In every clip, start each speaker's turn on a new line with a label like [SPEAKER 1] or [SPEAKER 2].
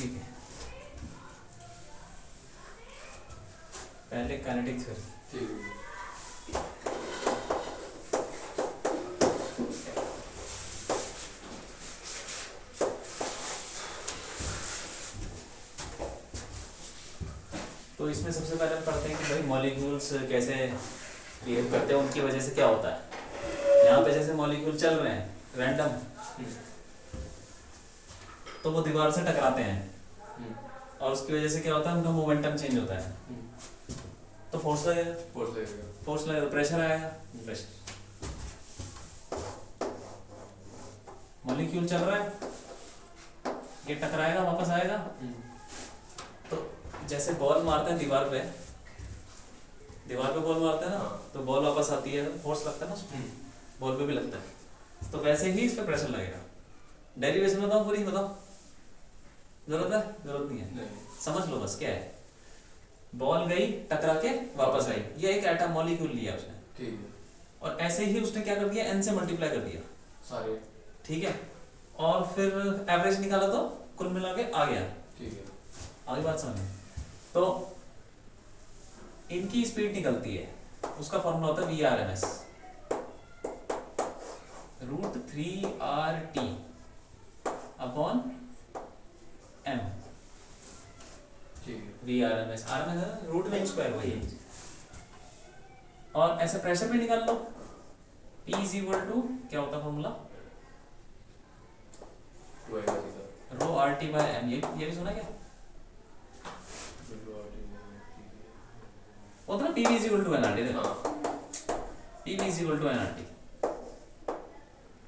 [SPEAKER 1] ठीक है, पहले काइनेटिक्स कर।
[SPEAKER 2] ठीक है।
[SPEAKER 1] तो इसमें सबसे पहले हम पढ़ते हैं कि भाई मॉलिक्यूल्स कैसे बिहेव करते हैं, उनकी वजह से क्या होता है। यहाँ पे जैसे मॉलिक्यूल चल रहे हैं रैंडम, तो वो दीवार से टकराते हैं और उसकी वजह से क्या होता है, उनका मोमेंटम चेंज होता है, तो फोर्स लगेगा, फोर्स लगेगा, प्रेशर आएगा, प्रेशर। मॉलिक्यूल चल रहा है, ये टकराएगा, वापस आएगा। तो जैसे बॉल मारते हैं दीवार पे बॉल मारते हैं ना, तो बॉल वापस आती है, फोर्स लगता है ना उसमें, बॉल पे भी लगता है। तो वैसे ही इस पे प्रेशर लगेगा। डेरिवेशन बताओ, पूरी बताओ, जरूरत है? जरूरत नहीं है, समझ लो बस क्या है। बॉल गई, टकरा के वापस आई, ये एक एटम मॉलिक्यूल लिया उसने,
[SPEAKER 2] ठीक है।
[SPEAKER 1] और ऐसे ही उसने क्या कर दिया, n से मल्टीप्लाई कर दिया
[SPEAKER 2] सारे,
[SPEAKER 1] ठीक है, और फिर एवरेज निकाला तो कुल मिला के आ गया।
[SPEAKER 2] ठीक है।
[SPEAKER 1] आगे बात समझ। तो इनकी स्पीड निकलती है, उसका फॉर्मूला होता है VRMS, √3RT अपॉन m।
[SPEAKER 2] ठीक है।
[SPEAKER 1] VRMS, RMS है रूट मीन स्क्वायर, वही है। और ऐसे प्रेशर भी निकाल लो, P इज इक्वल टू क्या होता है फॉर्मूला, ρRT/m। ये भी सुना क्या? वो तो ना PV is equal to nRT, देखो PV is equal to nRT।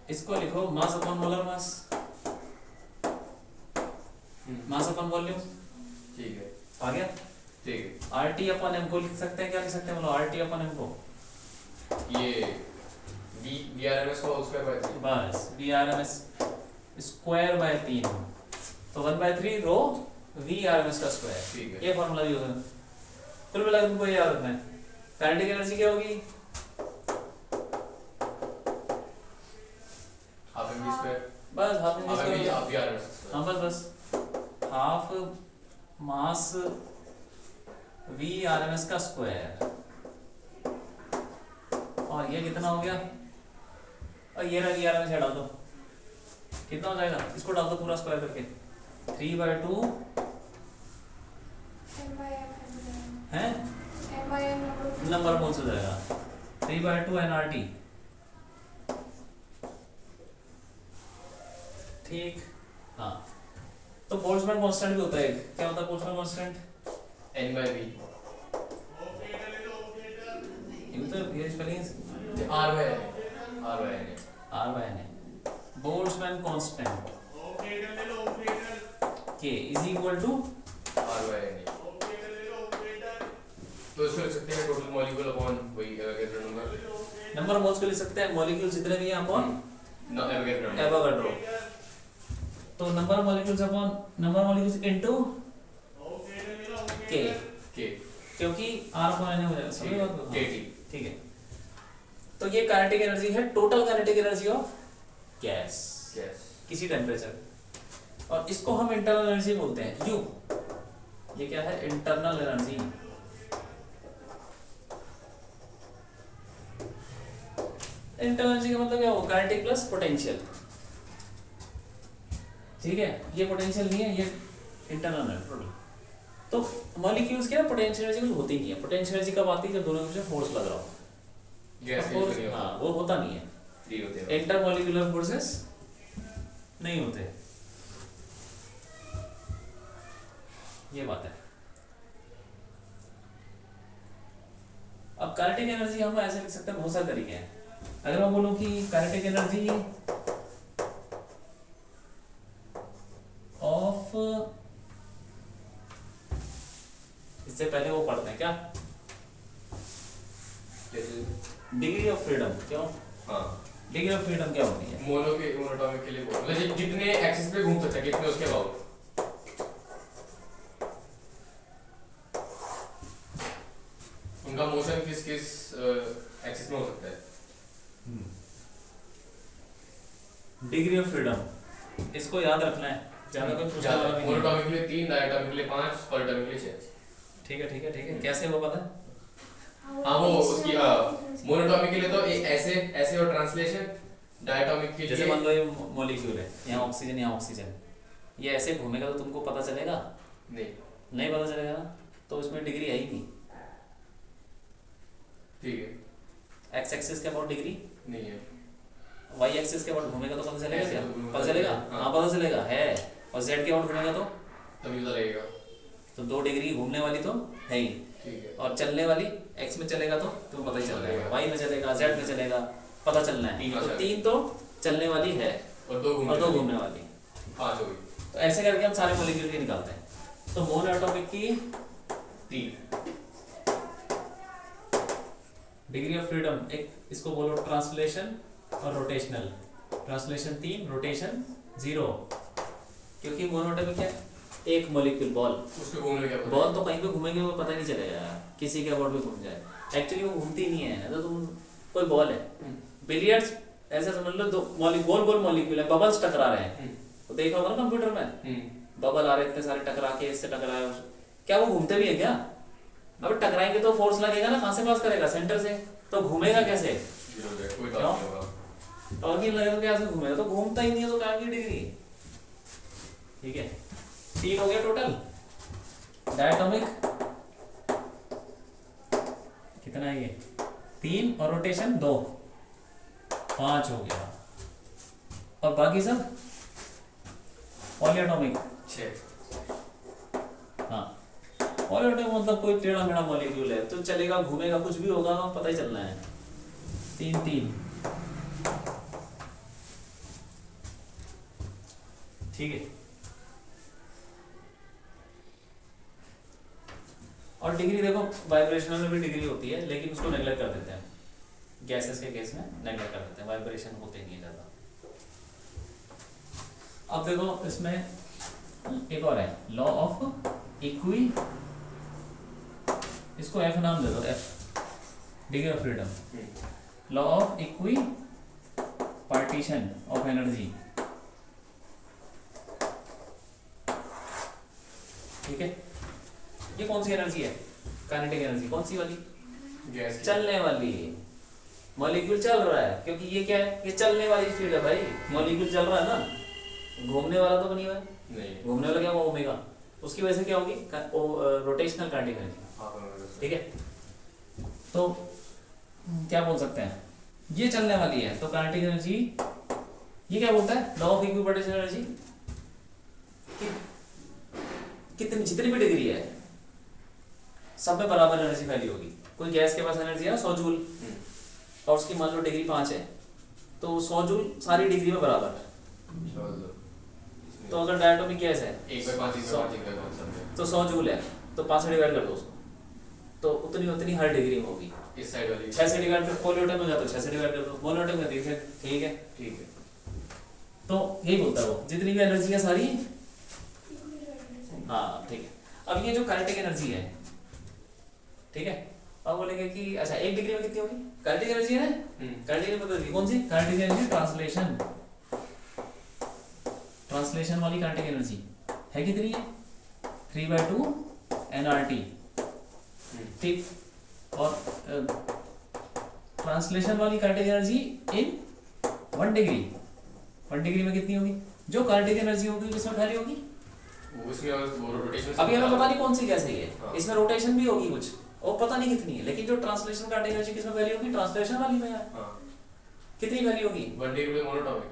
[SPEAKER 1] इसको लिखो mass upon molar mass, mass upon volume,
[SPEAKER 2] ठीक है।
[SPEAKER 1] आ गया।
[SPEAKER 2] ठीक है।
[SPEAKER 1] RT अपॉन m को लिख सकते हैं, क्या लिख सकते हैं बोलो, RT अपॉन m को,
[SPEAKER 2] ये VRMS को स्क्वायर बाय 3,
[SPEAKER 1] बस VRMS स्क्वायर बाय 3, तो 1/3 रो VRMS का स्क्वायर।
[SPEAKER 2] ठीक है।
[SPEAKER 1] ये फॉर्मूला यूज है, कुल मिला के तुमको ये याद रखना है। काइनेटिक एनर्जी क्या होगी,
[SPEAKER 2] हाफ एम वी स्क्वायर,
[SPEAKER 1] बस half
[SPEAKER 2] half m v
[SPEAKER 1] half
[SPEAKER 2] VRMS,
[SPEAKER 1] हाँ बस हाफ मास VRMS का स्क्वायर, और ये कितना हो गया, और ये रहा VRMS हटा दो, कितना हो जाएगा, इसको डाल दो पूरा स्क्वायर करके, 3/2 है नंबर मोल्स हो जाएगा, 3/2 nRT, ठीक। हाँ, तो बोल्ट्जमैन कांस्टेंट भी होता है, क्या होता है बोल्ट्जमैन कांस्टेंट,
[SPEAKER 2] N/V,
[SPEAKER 1] ये तो ये spelling R/N Boltzmann constant K is equal to
[SPEAKER 2] R/N। तो इसको लिख सकते हैं टोटल मॉलिक्यूल अपॉन वही एवोगैड्रो नंबर,
[SPEAKER 1] नंबर मोल्स को लिख सकते हैं, मॉलिक्यूल्स जितने भी हैं अपॉन एवोगैड्रो, तो number molecules upon number molecules into K, क्योंकि R अपॉन N हो जाएगा, समझ बात को, ठीक है। तो ये काइनेटिक एनर्जी है, total kinetic energy of gas किसी टेम्परेचर, और इसको हम इंटरनल एनर्जी बोलते हैं, U। ये क्या है, इंटरनल एनर्जी। इंटरनल एनर्जी का मतलब क्या हो, काइनेटिक प्लस पोटेंशियल, ठीक है। ये पोटेंशियल नहीं है, ये इंटरनल है टोटल। तो मॉलिक्यूल्स के ना पोटेंशियल एनर्जी कुछ होती नहीं है। पोटेंशियल एनर्जी कब आती है, जब दोनों के बीच फोर्स लग रहा हो,
[SPEAKER 2] गैस
[SPEAKER 1] फोर्स, हाँ वो होता नहीं है,
[SPEAKER 2] फ्री होते हैं,
[SPEAKER 1] इंटरमॉलिक्यूलर फोर्सेस नहीं होते, ये बात है। अब काइनेटिक एनर्जी हम ऐसे लिख सकते हैं, बहुत सारे तरीके हैं। अगर मैं बोलूं कि काइनेटिक एनर्जी ऑफ, इससे पहले वो पढ़ते हैं क्या, डिग्री ऑफ फ्रीडम, क्यों,
[SPEAKER 2] हाँ
[SPEAKER 1] डिग्री ऑफ फ्रीडम क्या होती है,
[SPEAKER 2] मोनोटॉमिक के लिए बोल, मतलब जितने एक्सिस पे घूम सकते हैं, कितने उसके अबाउट, उनका मोशन किस किस एक्सिस में हो सकता है।
[SPEAKER 1] डिग्री ऑफ फ्रीडम, इसको याद रखना है। ज्यादा कोई पूछने वाला भी नहीं है।
[SPEAKER 2] मोनोटॉमिक के लिए 3, डायटॉमिक के लिए 5, पॉलीटॉमिक के लिए 6।
[SPEAKER 1] ठीक है ठीक है ठीक है, कैसे वो पता है?
[SPEAKER 2] हाँ वो उसकी मोनोटॉमिक के लिए तो ऐसे ऐसे और ट्रांसलेशन, डायटॉमिक के
[SPEAKER 1] जैसे
[SPEAKER 2] लिए
[SPEAKER 1] मान लो ये मॉलिक्यूल है, यहाँ ऑक्सीजन यहाँ ऑक्सीजन, ये ऐसे घूमेगा तो तुमको पता चलेगा?
[SPEAKER 2] नहीं।
[SPEAKER 1] नहीं पता चलेगा ना, तो उसमें डिग्री है ही नहीं।
[SPEAKER 2] ठीक है।
[SPEAKER 1] एक्स एक्सिस के अबाउट डिग्री
[SPEAKER 2] नहीं है।
[SPEAKER 1] वाई एक्सिस के अबाउट घूमेगा तो पता चलेगा
[SPEAKER 2] ऐसे
[SPEAKER 1] क्या?
[SPEAKER 2] तो घूमेगा,
[SPEAKER 1] पता चलेगा?
[SPEAKER 2] हाँ।
[SPEAKER 1] हाँ पता चलेगा है। और जेड के अबाउट घूमेगा तो
[SPEAKER 2] तभी पता लगेगा।
[SPEAKER 1] तो 2 डिग्री घूमने वाली तो है ही,
[SPEAKER 2] ठीक है।
[SPEAKER 1] और चलने वाली एक्स में चलेगा तो तुम्हें पता ही चल जाएगा, वाई में चलेगा, जेड में चलेगा, पता चलना है। तो 3 तो चलने वाली है
[SPEAKER 2] और 2
[SPEAKER 1] घूमने वाली।
[SPEAKER 2] 5 हो गई।
[SPEAKER 1] तो ऐसे करके हम सारे मॉलिक्यूल के निकालते हैं। तो मोनो एटॉमिक की
[SPEAKER 2] 3
[SPEAKER 1] डिग्री ऑफ फ्रीडम, एक इसको बोलो ट्रांसलेशन और रोटेशनल। ट्रांसलेशन 3, रोटेशन 0, क्योंकि मोनो एटॉमिक है एक मॉलिक्यूल बॉल,
[SPEAKER 2] उसके घूमने क्या पता?
[SPEAKER 1] बॉल तो कहीं पे घूमेंगे वो पता ही नहीं चलेगा, किसी के अबाउट भी घूम जाए। एक्चुअली वो घूमती नहीं है, तो तुम कोई बॉल है, बिलियर्ड्स ऐसा समझ लो, दो गोल गोल मॉलिक्यूल है, बबल्स टकरा रहे हैं, तो देखा होगा ना कंप्यूटर में, बबल आ रहे इतने सारे टकरा के, इससे टकराए, क्या वो घूमते भी है क्या? अब टकराएंगे तो फोर्स लगेगा ना, कहाँ से पास करेगा? सेंटर से, तो घूमेगा कैसे?
[SPEAKER 2] कोई बात नहीं होगा।
[SPEAKER 1] टॉर्क लगेगा तो कैसे घूमेगा? तो घूमता ही नहीं है, तो कहाँ की डिग्री? ठीक है, 3 हो गया टोटल। डायटोमिक कितना है ये? 3 और रोटेशन 2, 5 हो गया। और बाकी सब पॉलीएटॉमिक
[SPEAKER 2] 6।
[SPEAKER 1] हाँ, पॉलीएटॉमिक मतलब कोई टेढ़ा मेढ़ा मॉलिक्यूल है तो चलेगा, घूमेगा, कुछ भी होगा ना पता ही चलना है। 3 3 ठीक है। और डिग्री देखो, वाइब्रेशनल में भी डिग्री होती है, लेकिन उसको नेगलेक्ट कर देते हैं, गैसेस के केस में नेगलेक्ट कर देते हैं, वाइब्रेशन होते नहीं है ज़्यादा। अब देखो इसमें एक और है, लॉ ऑफ इक्वी, इसको एफ नाम दे दो, F degree of freedom. Law of equi partition of energy, ठीक है। ये कौन सी एनर्जी है? Kinetic energy. कौन सी वाली?
[SPEAKER 2] गैस
[SPEAKER 1] चलने वाली। मॉलिक्यूल चल रहा है, क्योंकि ये क्या है, ये चलने वाली फील्ड है भाई, मॉलिक्यूल चल रहा है ना, घूमने वाला तो नहीं हुआ
[SPEAKER 2] नहीं,
[SPEAKER 1] घूमने वाला क्या हुआ? ओमेगा, उसकी वजह से क्या होगी? रोटेशनल काइनेटिक एनर्जी, ठीक है। तो क्या बोल सकते हैं, ये चलने वाली है तो काइनेटिक एनर्जी, ये क्या बोलता है? लॉ ऑफ इक्विपोटेंशियल एनर्जी, कितनी जितनी भी डिग्री है सब में बराबर एनर्जी फैली होगी। कोई गैस के पास एनर्जी है 100 जूल, और उसकी मान लो डिग्री 5 है, तो 100 जूल सारी डिग्री में बराबर है। तो अगर डायटोमिक गैस है
[SPEAKER 2] 1/5
[SPEAKER 1] तो 100 जूल है, तो 5 से डिवाइड कर दो उसको, तो उतनी हर डिग्री में होगी।
[SPEAKER 2] इस साइड वाली
[SPEAKER 1] 6 से डिवाइड कर, पॉलीएटॉमिक में जाता है 6 से डिवाइड कर दो, मोनोएटॉमिक में 3 से, ठीक है।
[SPEAKER 2] ठीक है।
[SPEAKER 1] तो यही बोलता है वो, जितनी भी एनर्जी है सारी, हाँ ठीक है। अब ये जो काइनेटिक एनर्जी है, ठीक है, अब बोलेंगे कि अच्छा 1 डिग्री में कितनी होगी काइनेटिक एनर्जी है? काइनेटिक एनर्जी बता दी, कौन सी काइनेटिक एनर्जी? ट्रांसलेशन, ट्रांसलेशन वाली काइनेटिक एनर्जी है कितनी है? 3/2 nRT, ठीक। और ट्रांसलेशन वाली kinetic energy in 1 degree, 1 degree में कितनी होगी? जो काइनेटिक एनर्जी होगी किसमें फैली होगी?
[SPEAKER 2] उसमें वो रोटेशन,
[SPEAKER 1] अभी हमें पता नहीं कौन सी कैसे है,
[SPEAKER 2] हाँ।
[SPEAKER 1] इसमें रोटेशन भी होगी कुछ, और पता नहीं कितनी है, लेकिन जो ट्रांसलेशन काइनेटिक एनर्जी किसमें फैली होगी? ट्रांसलेशन वाली में है।
[SPEAKER 2] हाँ।
[SPEAKER 1] कितनी फैली होगी?
[SPEAKER 2] 1 डिग्री में मोनोटॉमिक,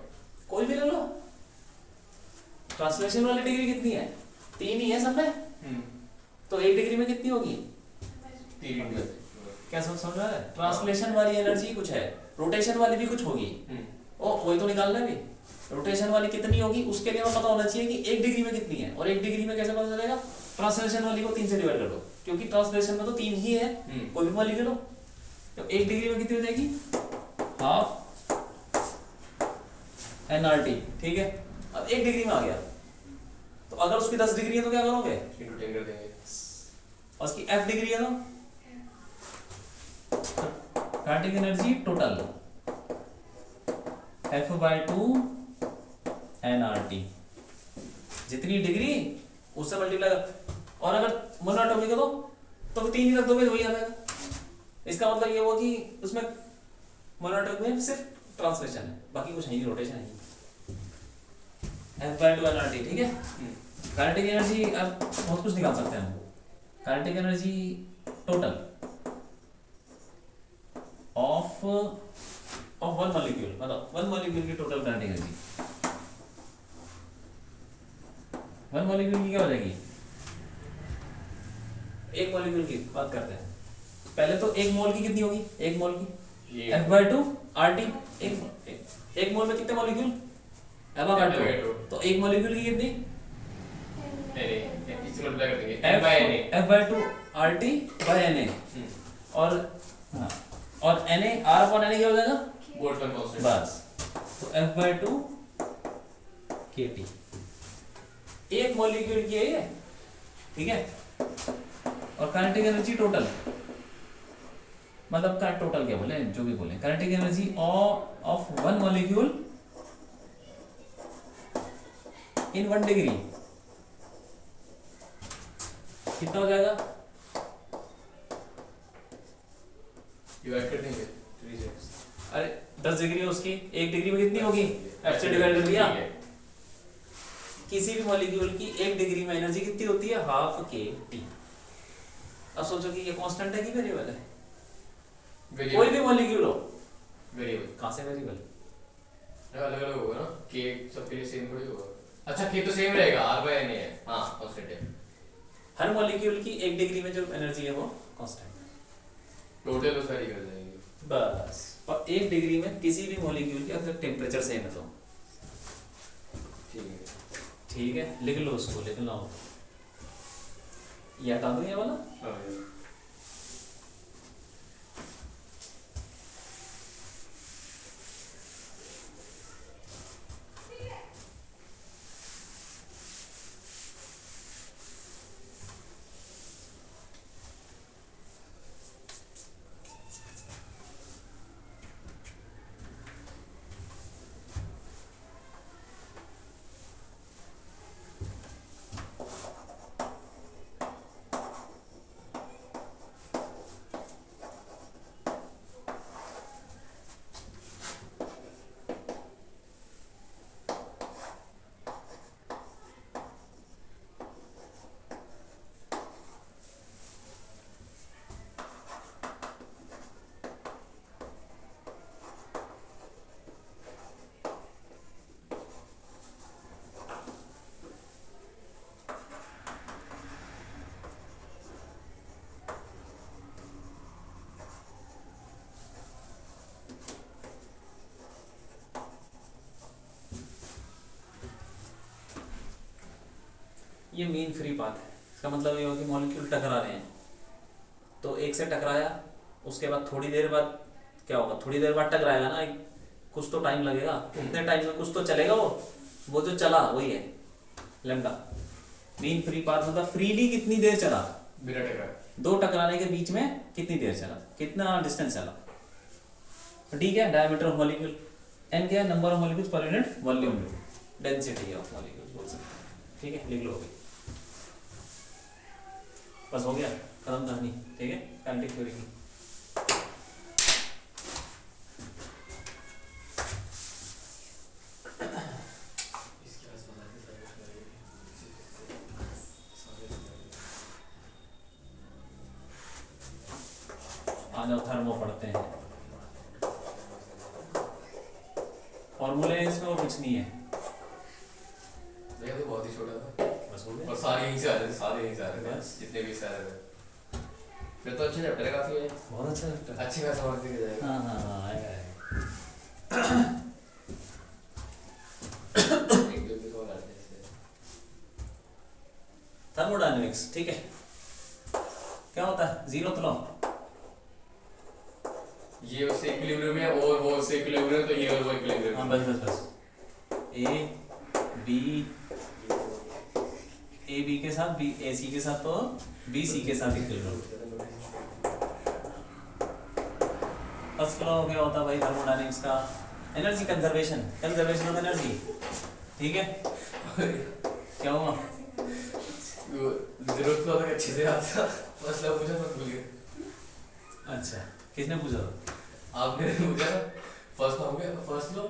[SPEAKER 1] कोई भी ले लो, ट्रांसलेशन वाली डिग्री कितनी है? 3 ही है सब में, तो 1 डिग्री में कितनी होगी?
[SPEAKER 2] 3
[SPEAKER 1] क्या समझ रहा है? ट्रांसलेशन वाली एनर्जी कुछ है, रोटेशन वाली भी कुछ होगी, ओ वही तो निकालना है भी। रोटेशन वाली कितनी होगी उसके लिए हमें पता होना चाहिए कि 1 डिग्री में कितनी है, और 1 डिग्री में कैसे पता चलेगा? ट्रांसलेशन वाली को 3 से डिवाइड कर दो, क्योंकि ट्रांसलेशन में तो 3 ही है, कोई भी मॉलिक्यूल लो। तो 1 डिग्री में कितनी हो जाएगी? हाफ nRT, ठीक है। अब 1 डिग्री में आ गया, तो अगर उसकी 10 डिग्री है तो क्या करोगे?
[SPEAKER 2] इंटू 10 कर देंगे,
[SPEAKER 1] और उसकी f डिग्री है तो kinetic energy total F/2 nRT, जितनी डिग्री उससे मल्टीप्लाई, और अगर मोनोटॉमिक है तो भी 3 ही रख दोगे वही आ जाएगा। इसका मतलब ये हुआ कि उसमें मोनोटॉमिक में सिर्फ ट्रांसलेशन है, बाकी कुछ नहीं, रोटेशन है। F/2 nRT, ठीक है। काइनेटिक एनर्जी अब बहुत कुछ निकाल सकते हैं हम। Kinetic energy total of one molecule, मतलब वन मॉलिक्यूल की total kinetic energy, one molecule की क्या हो जाएगी, एक मॉलिक्यूल की बात करते हैं पहले। तो एक मोल की कितनी होगी, एक मोल की F/2 RT। एक मोल में कितने मॉलिक्यूल, एवोगाड्रो। तो एक मॉलिक्यूल की कितनी, F/2 RT by Na। और हाँ, और Na R/Na क्या हो जाएगा,
[SPEAKER 2] बोल्ट्जमैन कांस्टेंट।
[SPEAKER 1] बस, तो F/2 kT एक मॉलिक्यूल की है ये, ठीक है। और काइनेटिक एनर्जी टोटल, मतलब का टोटल क्या बोले, जो भी बोले, kinetic energy of one molecule in 1 degree कितना हो जाएगा,
[SPEAKER 2] डिवाइड कर देंगे 3 से।
[SPEAKER 1] अरे 10 डिग्री है उसकी, 1 डिग्री में कितनी होगी, F से डिवाइड कर दिया। किसी भी मॉलिक्यूल की 1 डिग्री में एनर्जी कितनी होती है, हाफ kT। अब सोचो कि ये कांस्टेंट है कि वेरिएबल है, कोई भी मॉलिक्यूल हो,
[SPEAKER 2] वेरिएबल
[SPEAKER 1] कहां से वेरिएबल,
[SPEAKER 2] अलग अलग होगा ना, k सबके लिए सेम थोड़ी होगा। अच्छा k तो सेम रहेगा, R/Na है, हां कांस्टेंट है।
[SPEAKER 1] हर मॉलिक्यूल की 1 डिग्री में जो एनर्जी है वो कांस्टेंट है,
[SPEAKER 2] टोटल उस वेरी कर जाएंगे
[SPEAKER 1] बस। और 1 डिग्री में किसी भी मॉलिक्यूल की अगर टेम्परेचर सेम है तो
[SPEAKER 2] ठीक है।
[SPEAKER 1] ठीक है, लिख लो उसको, लिखना हो ये हटा दो ये वाला।
[SPEAKER 2] हां
[SPEAKER 1] ये मीन फ्री पाथ है। इसका मतलब ये हो कि मॉलिक्यूल टकरा रहे हैं, तो एक से टकराया, उसके बाद थोड़ी देर बाद क्या होगा, थोड़ी देर बाद टकराएगा ना, कुछ तो टाइम लगेगा, उतने टाइम में कुछ तो चलेगा, वो जो चला वही है लैम्डा। मीन फ्री पाथ मतलब फ्रीली कितनी देर चला,
[SPEAKER 2] बिना टकराए,
[SPEAKER 1] दो टकराने के बीच में कितनी देर चला, कितना डिस्टेंस चला, ठीक है। डायमीटर ऑफ मॉलिक्यूल, एन क्या है, number of molecules per unit volume, density of molecules बोल सकते हैं, ठीक है, लिख लो अभी। बस हो गया, खत्म कहानी, ठीक है। काइनेटिक थ्योरी की आज हम थर्मो पढ़ते हैं, फॉर्मूले इसमें और कुछ नहीं है,
[SPEAKER 2] ये तो बहुत ही छोटा था,
[SPEAKER 1] बस हो गया।
[SPEAKER 2] और सारे यहीं से आ रहे थे, सारे यहीं से आ रहे थे,
[SPEAKER 1] बस।
[SPEAKER 2] जितने भी सारे थे। फिर तो अच्छा चैप्टर है काफी है,
[SPEAKER 1] बहुत अच्छा लगता है।
[SPEAKER 2] अच्छी खासा मार्क्स दिया जाएगा।
[SPEAKER 1] हाँ हाँ हाँ, आएगा
[SPEAKER 2] एक दो भी सवाल आते हैं इससे।
[SPEAKER 1] थर्मोडायनेमिक्स, ठीक है। क्या होता है, जीरो तो लो,
[SPEAKER 2] ये उससे इक्विलिब्रियम है और वो उससे इक्विलिब्रियम, तो ये और वो इक्विलिब्रियम।
[SPEAKER 1] हाँ बस बस बस, ए बी के साथ, बी ए सी के साथ, तो बी सी के साथ इक्विलिब्रियम। फर्स्ट लॉ क्या होता है भाई थर्मोडायनेमिक्स का, energy conservation, conservation of energy, ठीक है। क्या हुआ?
[SPEAKER 2] वो जरूरत तो तक अच्छे से आता फर्स्ट लॉ पूछा मत भूलिए।
[SPEAKER 1] अच्छा, किसने पूछा था?
[SPEAKER 2] आपने पूछा फर्स्ट लॉ हो गया, फर्स्ट लॉ हो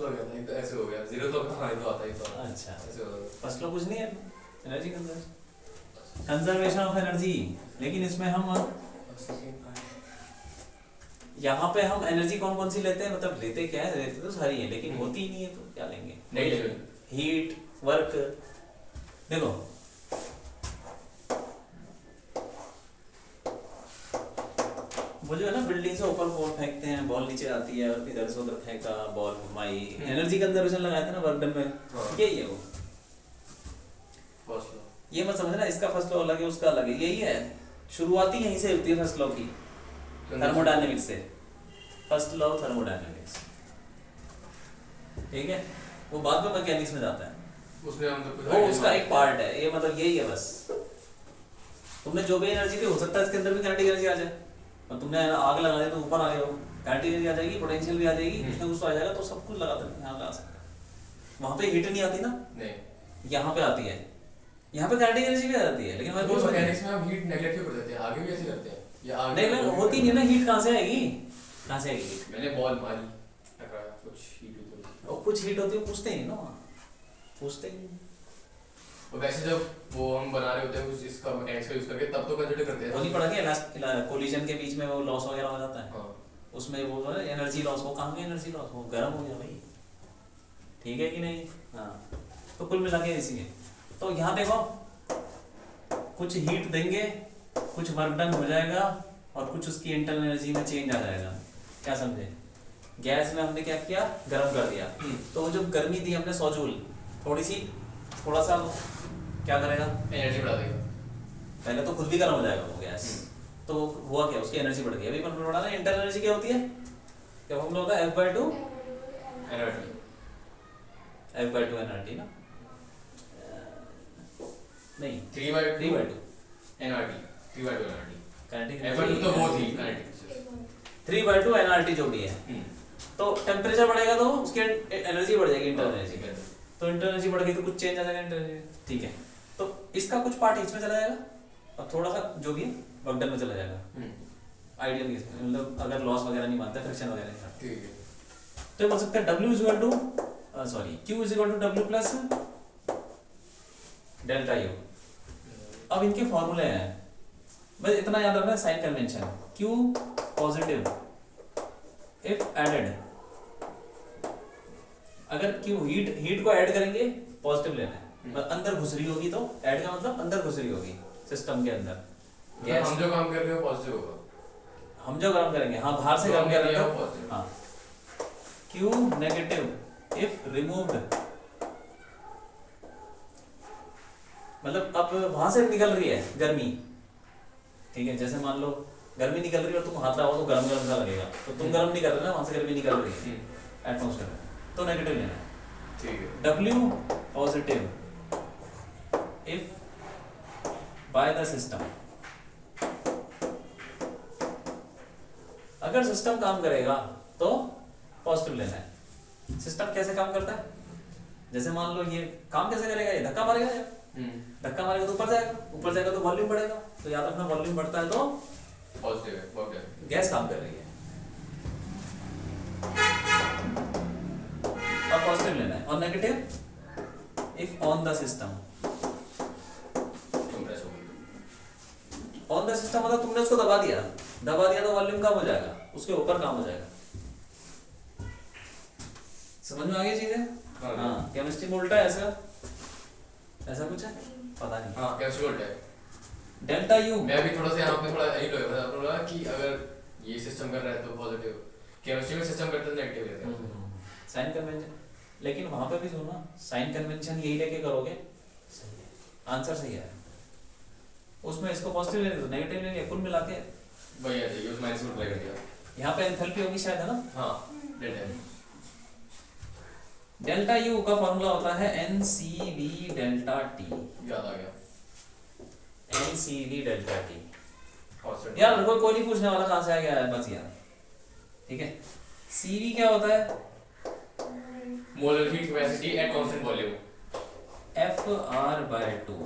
[SPEAKER 2] गया था, तो ऐसे हो गया जीरो तो हाँ ये तो आता ही तो
[SPEAKER 1] अच्छा,
[SPEAKER 2] ऐसे हो गया।
[SPEAKER 1] फर्स्ट लॉ कुछ नहीं है, एनर्जी कंजर्वेशन ऑफ एनर्जी। लेकिन इसमें हम यहाँ पे हम एनर्जी कौन कौन सी लेते हैं, मतलब लेते क्या है, लेते तो सारी है लेकिन होती ही नहीं है, तो क्या लेंगे?
[SPEAKER 2] Negative
[SPEAKER 1] heat, work. देखो वो जो है ना, बिल्डिंग से ऊपर बॉल फेंकते हैं, बॉल नीचे आती है और इधर से उधर फेंका, बॉल घुमाई, एनर्जी कंजर्वेशन लगाया था ना वर्क डन में, यही है वो।
[SPEAKER 2] फर्स्ट लॉ
[SPEAKER 1] ये मत समझना इसका फर्स्ट लॉ अलग है उसका अलग है, यही है, शुरुआती यहीं से होती है फर्स्ट लॉ की, थर्मोडायनेमिक्स से। फर्स्ट लॉ थर्मोडायनेमिक्स, ठीक है, वो बाद में मैकेनिक्स में जाता है,
[SPEAKER 2] उसमें हम सब कुछ
[SPEAKER 1] वो उसका एक पार्ट है, ये मतलब यही है बस। तुमने जो भी एनर्जी दी हो सकता है इसके अंदर भी काइनेटिक एनर्जी आ जाए, और तुमने आग लगा दी तो ऊपर आ गया हो, काइनेटिक एनर्जी आ जाएगी, पोटेंशियल भी आ जाएगी, उसमें कुछ आ जाएगा, तो सब कुछ लगा सकते हैं, यहाँ लगा सकते हैं। वहाँ पे हीट नहीं आती ना,
[SPEAKER 2] नहीं,
[SPEAKER 1] यहाँ पे आती है, यहाँ पे काइनेटिक एनर्जी भी आ जाती है, लेकिन हमारे
[SPEAKER 2] वो
[SPEAKER 1] पास
[SPEAKER 2] मैकेनिक्स में हम हीट नेगलेक्ट क्यों कर देते हैं, आगे भी ऐसे करते हैं या आगे
[SPEAKER 1] नहीं होती नहीं है ना हीट, कहाँ से आएगी, कहाँ से आएगी?
[SPEAKER 2] मैंने बॉल मारी टकराया, कुछ हीट हुई थोड़ी।
[SPEAKER 1] और कुछ हीट होती है, पूछते ही नहीं ना वहाँ, पूछते ही नहीं।
[SPEAKER 2] और वैसे जब वो हम बना रहे होते हैं कुछ इसका मैकेनिक्स का यूज करके, तब तो कंसीडर करते हैं
[SPEAKER 1] वो नहीं पड़ा क्या कोलिजन के बीच में वो लॉस वगैरह हो जाता है,
[SPEAKER 2] हाँ
[SPEAKER 1] उसमें वो जो है एनर्जी लॉस, वो कहाँ की एनर्जी लॉस, वो गर्म हो गया भाई, ठीक है कि नहीं? हाँ, तो कुल मिला के इसी है। तो यहाँ देखो कुछ हीट देंगे, कुछ वर्क डन हो जाएगा, और कुछ उसकी इंटरनल एनर्जी में चेंज आ जाएगा, क्या समझे? गैस में हमने क्या किया, गर्म कर दिया, तो वो जो गर्मी दी हमने 100 जूल, थोड़ा सा क्या करेगा,
[SPEAKER 2] एनर्जी बढ़ा देगा,
[SPEAKER 1] पहले तो खुद भी गर्म हो जाएगा वो गैस, तो हुआ क्या, उसकी एनर्जी बढ़ गई। अभी अपन बढ़ा रहे हैं, इंटरनल एनर्जी क्या होती है, क्या फॉर्मूला होता है, F/2
[SPEAKER 2] एनर्जी
[SPEAKER 1] F/2 एनर्जी ना, नहीं
[SPEAKER 2] 3/2
[SPEAKER 1] 3/2
[SPEAKER 2] एनर्जी 3/2 एनर्जी
[SPEAKER 1] काइनेटिक
[SPEAKER 2] F/2 तो वो थी काइनेटिक
[SPEAKER 1] 3/2 एनर्जी जो भी है। तो टेम्परेचर बढ़ेगा तो उसकी एनर्जी बढ़ जाएगी, इंटरनल एनर्जी, तो इंटरनल एनर्जी बढ़ गई तो कुछ चेंज आ जाएगा इंटरनल एनर्जी, ठीक है। तो इसका कुछ पार्ट इसमें चला जाएगा और थोड़ा सा जो भी है वर्क डन में चला जाएगा, आइडियल केस में, मतलब अगर लॉस वगैरह नहीं मानता, फ्रिक्शन वगैरह नहीं मानता,
[SPEAKER 2] ठीक है।
[SPEAKER 1] तो ये बोल सकते हैं W equal to Q equal to W plus delta U। अब इनके फॉर्मूले हैं, बस इतना याद रखना, sign convention, Q positive if added, अगर Q हीट को ऐड करेंगे पॉजिटिव लेना है, अंदर घुस रही होगी तो ऐड का मतलब अंदर घुस रही होगी सिस्टम के अंदर,
[SPEAKER 2] गैस हम जो काम कर रहे हो पॉजिटिव होगा,
[SPEAKER 1] हम जो गर्म करेंगे, हाँ बाहर से गर्म करेंगे,
[SPEAKER 2] पॉजिटिव,
[SPEAKER 1] हाँ Q नेगेटिव इफ रिमूव्ड, मतलब अब वहां से निकल रही है गर्मी, ठीक है, जैसे मान लो गर्मी निकल रही है और तुम हाथ लगाओ तो गर्म गर्म सा लगेगा, तो तुम गर्म नहीं कर रहे ना, वहां से गर्मी निकल रही है एटमॉस्फेयर में, तो नेगेटिव लेना है,
[SPEAKER 2] ठीक है।
[SPEAKER 1] W positive if by the system, अगर सिस्टम काम करेगा तो पॉजिटिव लेना है। सिस्टम कैसे काम करता है, जैसे मान लो ये काम कैसे करेगा, ये धक्का मारेगा, धक्का मारेगा तो ऊपर जाएगा तो वॉल्यूम बढ़ेगा, तो याद रखना वॉल्यूम बढ़ता है तो
[SPEAKER 2] पॉजिटिव है, वर्क डन,
[SPEAKER 1] गैस काम कर रही है, और पॉजिटिव लेना है, और negative if on the system,
[SPEAKER 2] compress हो गई,
[SPEAKER 1] ऑन द सिस्टम मतलब तुमने उसको दबा दिया तो वॉल्यूम कम हो जाएगा, उसके ऊपर काम हो जाएगा, समझ में आ गई चीजें? हाँ, केमिस्ट्री में उल्टा है, ऐसा कुछ है, पता नहीं।
[SPEAKER 2] हाँ कैसे उल्टा है,
[SPEAKER 1] डेल्टा यू,
[SPEAKER 2] मैं भी थोड़ा सा यहाँ पे थोड़ा यही लगा आपने बोला कि अगर ये सिस्टम कर रहा है तो पॉजिटिव, केमिस्ट्री में सिस्टम करते हैं नेगेटिव लेते हैं,
[SPEAKER 1] साइन कन्वेंशन, लेकिन वहां पे भी सुनो, साइन कन्वेंशन यही लेके करोगे, सही है, आंसर सही है, उसमें इसको पॉजिटिव लेने दो, नेगेटिव लेने, कुल मिला के
[SPEAKER 2] वही आ जाएगी, उस माइनस को अप्लाई कर दिया,
[SPEAKER 1] यहाँ पे एंथैल्पी होगी शायद, है ना?
[SPEAKER 2] हाँ डेल्टा,
[SPEAKER 1] डेल्टा यू का फॉर्मूला होता है NCV डेल्टा T,
[SPEAKER 2] याद आ गया,
[SPEAKER 1] NCV डेल्टा T,
[SPEAKER 2] कांस्टेंट
[SPEAKER 1] यार कोई नहीं पूछने वाला कहाँ से आ गया है, बस यार, ठीक है। CV क्या होता है,
[SPEAKER 2] molar heat capacity at constant volume,
[SPEAKER 1] FR/2,